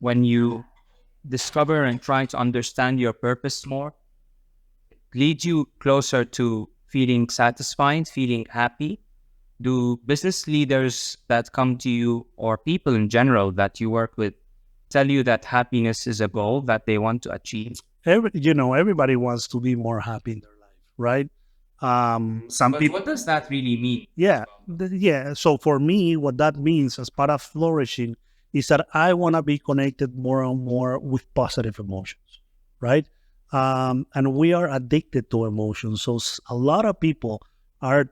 when you discover and try to understand your purpose more, lead you closer to feeling satisfied, feeling happy? Do business leaders that come to you or people in general that you work with tell you that happiness is a goal that they want to achieve? Everybody wants to be more happy in their life, right? Some But people, what does that really mean? yeah, yeah. So for me, what that means as part of flourishing is that I want to be connected more and more with positive emotions, right? And we are addicted to emotions. So a lot of people are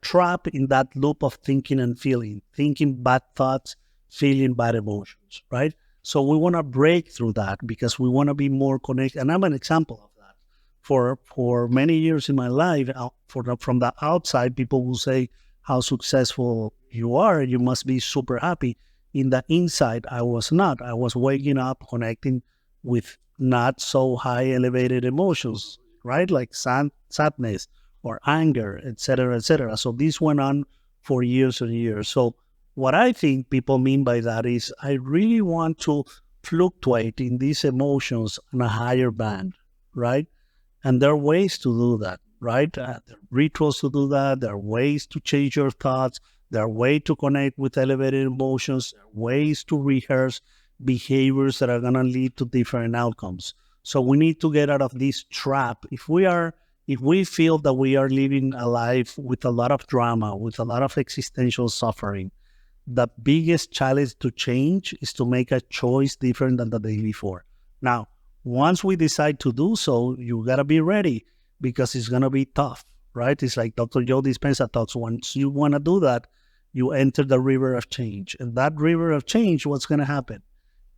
trapped in that loop of thinking and feeling, thinking bad thoughts, feeling bad emotions, right? So we want to break through that because we want to be more connected. And I'm an example of that. For many years in my life, from the outside, people will say how successful you are. You must be super happy. In the inside, I was not. I was waking up, connecting with not so high elevated emotions, right? Like sadness or anger, etc., etc. So this went on for years and years. So what I think people mean by that is I really want to fluctuate in these emotions on a higher band, right? And there are ways to do that, right? There are rituals to do that. There are ways to change your thoughts. There are ways to connect with elevated emotions. There are ways to rehearse behaviors that are going to lead to different outcomes. So we need to get out of this trap. If we feel that we are living a life with a lot of drama, with a lot of existential suffering, the biggest challenge to change is to make a choice different than the day before. Now, once we decide to do so, you gotta be ready because it's gonna be tough, right? It's like Dr. Joe Dispenza talks. Once you wanna do that, you enter the river of change. And that river of change, what's gonna happen?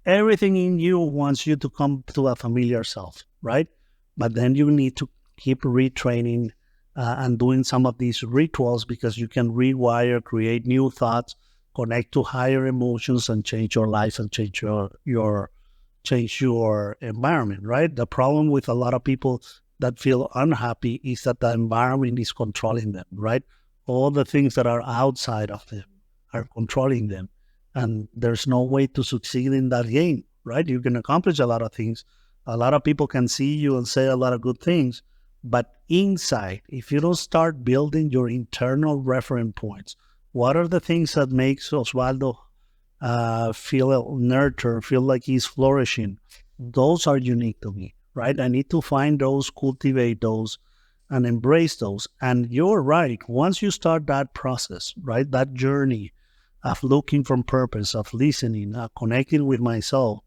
Everything in you wants you to come to a familiar self, right? But then you need to keep retraining and doing some of these rituals because you can rewire, create new thoughts, connect to higher emotions, and change your life and change your environment, right? The problem with a lot of people that feel unhappy is that the environment is controlling them, right? All the things that are outside of them are controlling them. And there's no way to succeed in that game, right? You can accomplish a lot of things. A lot of people can see you and say a lot of good things. But inside, if you don't start building your internal reference points, what are the things that makes Osvaldo feel nurtured, feel like he's flourishing? Those are unique to me, right? I need to find those, cultivate those, and embrace those. And you're right. Once you start that process, right, that journey of looking for purpose, of listening, connecting with myself,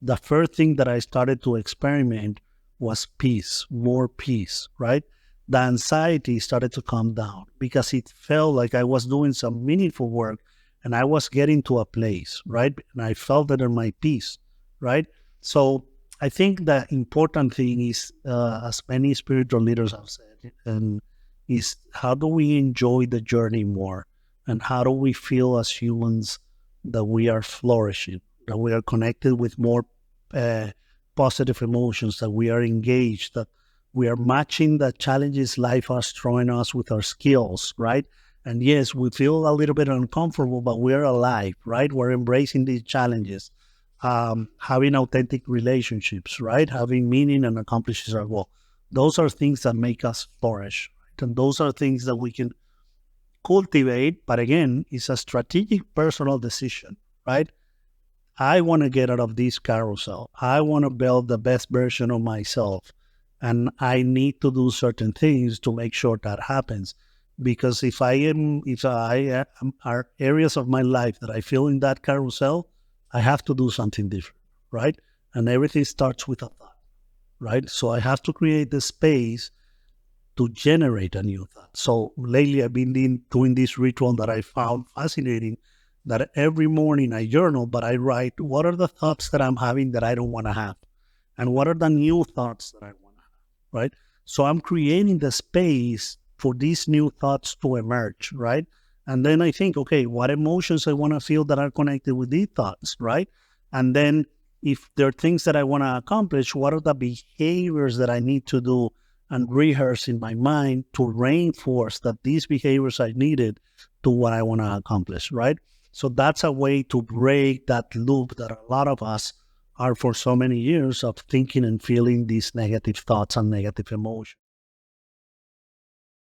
the first thing that I started to experiment was peace, more peace, right? The anxiety started to calm down because it felt like I was doing some meaningful work and I was getting to a place, right? And I felt that in my peace, right? So I think the important thing is, as many spiritual leaders have said, and is how do we enjoy the journey more, and how do we feel as humans that we are flourishing, that we are connected with more uh, positive emotions, that we are engaged, that we are matching the challenges life has thrown us with our skills, right? And yes, we feel a little bit uncomfortable, but we're alive, right? We're embracing these challenges, having authentic relationships, right? Having meaning and accomplishes our goal. Those are things that make us flourish, right? And those are things that we can cultivate. But again, it's a strategic personal decision, right? I want to get out of this carousel. I want to build the best version of myself. And I need to do certain things to make sure that happens. Because if I are areas of my life that I feel in that carousel, I have to do something different, right? And everything starts with a thought, right? So I have to create the space to generate a new thought. So lately, I've been doing this ritual that I found fascinating. That every morning I journal, but I write what are the thoughts that I'm having that I don't want to have, and what are the new thoughts that I want to have, right? So I'm creating the space for these new thoughts to emerge, right? And then I think, okay, what emotions I want to feel that are connected with these thoughts, right? And then if there are things that I want to accomplish, what are the behaviors that I need to do and rehearse in my mind to reinforce that these behaviors are needed to what I want to accomplish, right? So that's a way to break that loop that a lot of us are for so many years of thinking and feeling these negative thoughts and negative emotions.